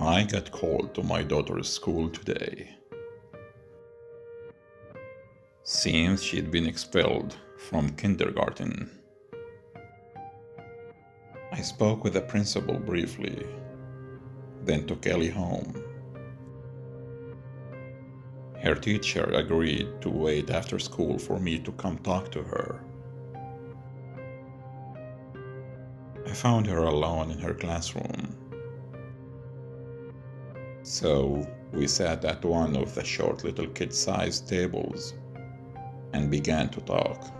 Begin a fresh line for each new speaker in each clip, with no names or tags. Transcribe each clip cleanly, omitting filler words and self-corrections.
I got called to my daughter's school today. Seems she'd been expelled from kindergarten. I spoke with the principal briefly, then took Ellie home. Her teacher agreed to wait after school for me to come talk to her. I found her alone in her classroom. So we sat at one of the short little kid-sized tables and began to talk.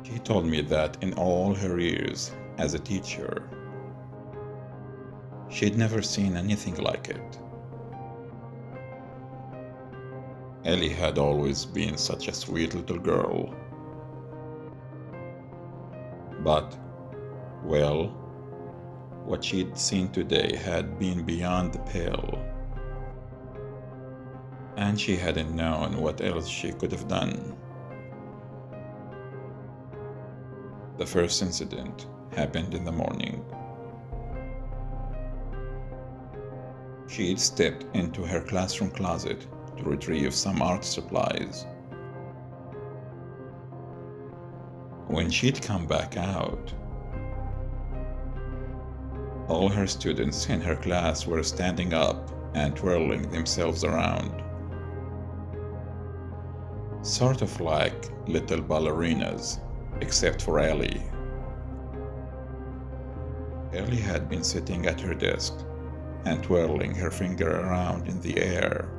She told me that in all her years as a teacher, she'd never seen anything like it. Ellie had always been such a sweet little girl. But, well, what she'd seen today had been beyond the pale. And she hadn't known what else she could have done. The first incident happened in the morning. She'd stepped into her classroom closet to retrieve some art supplies. When she'd come back out, all her students in her class were standing up and twirling themselves around, sort of like little ballerinas, except for Ellie. Ellie had been sitting at her desk and twirling her finger around in the air,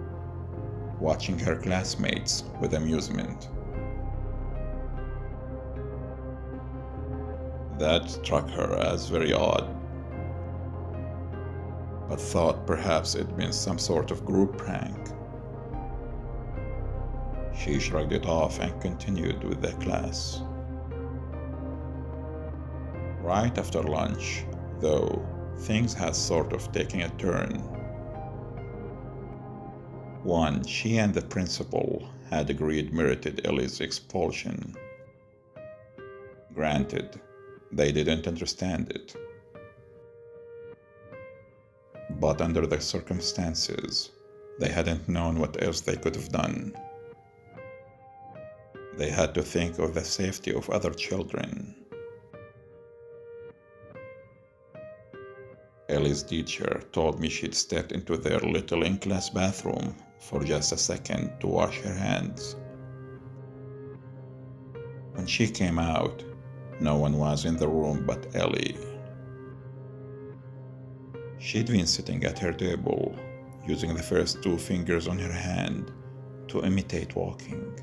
watching her classmates with amusement. That struck her as very odd, but thought perhaps it'd been some sort of group prank. She shrugged it off and continued with the class. Right after lunch, though, things had sort of taken a turn. One, she and the principal had agreed merited Ellie's expulsion. Granted, they didn't understand it. But under the circumstances, they hadn't known what else they could have done. They had to think of the safety of other children. Ellie's teacher told me she'd stepped into their little in-class bathroom for just a second to wash her hands. When she came out, no one was in the room but Ellie. She'd been sitting at her table, using the first two fingers on her hand to imitate walking.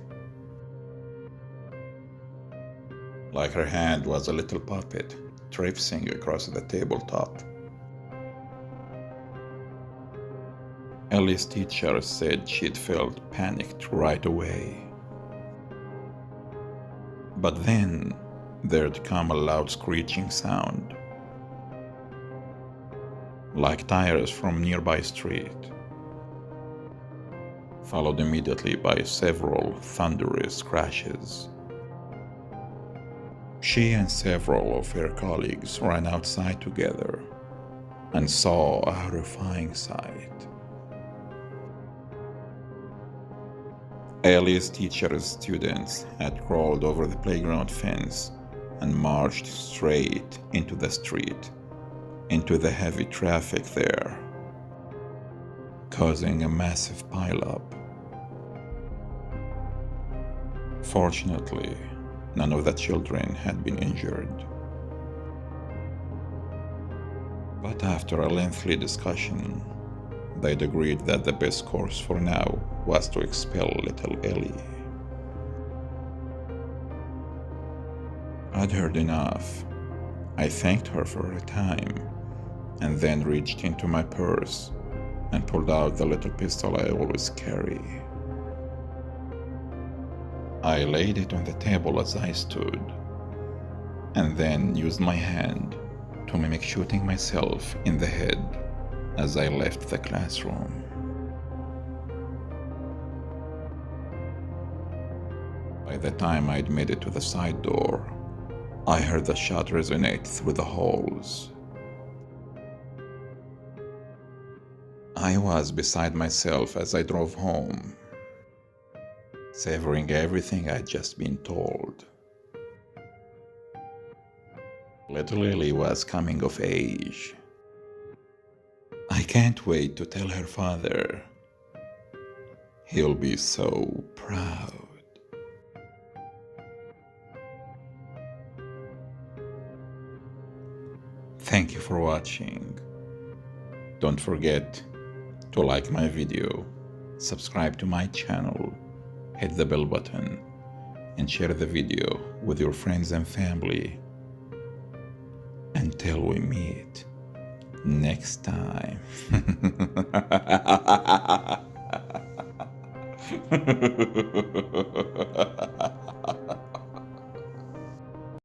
Like her hand was a little puppet traipsing across the tabletop. Ellie's teacher said she'd felt panicked right away. But then there'd come a loud screeching sound, like tires from a nearby street, followed immediately by several thunderous crashes. She and several of her colleagues ran outside together and saw a horrifying sight. Ellie's teacher's students had crawled over the playground fence and marched straight into the street, into the heavy traffic there, causing a massive pileup. Fortunately, none of the children had been injured. But after a lengthy discussion, they'd agreed that the best course for now was to expel little Ellie. I'd heard enough. I thanked her for her time, and then reached into my purse and pulled out the little pistol I always carry. I laid it on the table as I stood, and then used my hand to mimic shooting myself in the head as I left the classroom. By the time I'd made it to the side door, I heard the shot resonate through the halls, I was beside myself as I drove home, savoring everything I'd just been told. Little Ellie was coming of age. I can't wait to tell her father. He'll be so proud. Thank you for watching. Don't forget to like my video, subscribe to my channel, hit the bell button, and share the video with your friends and family. Until we meet next time.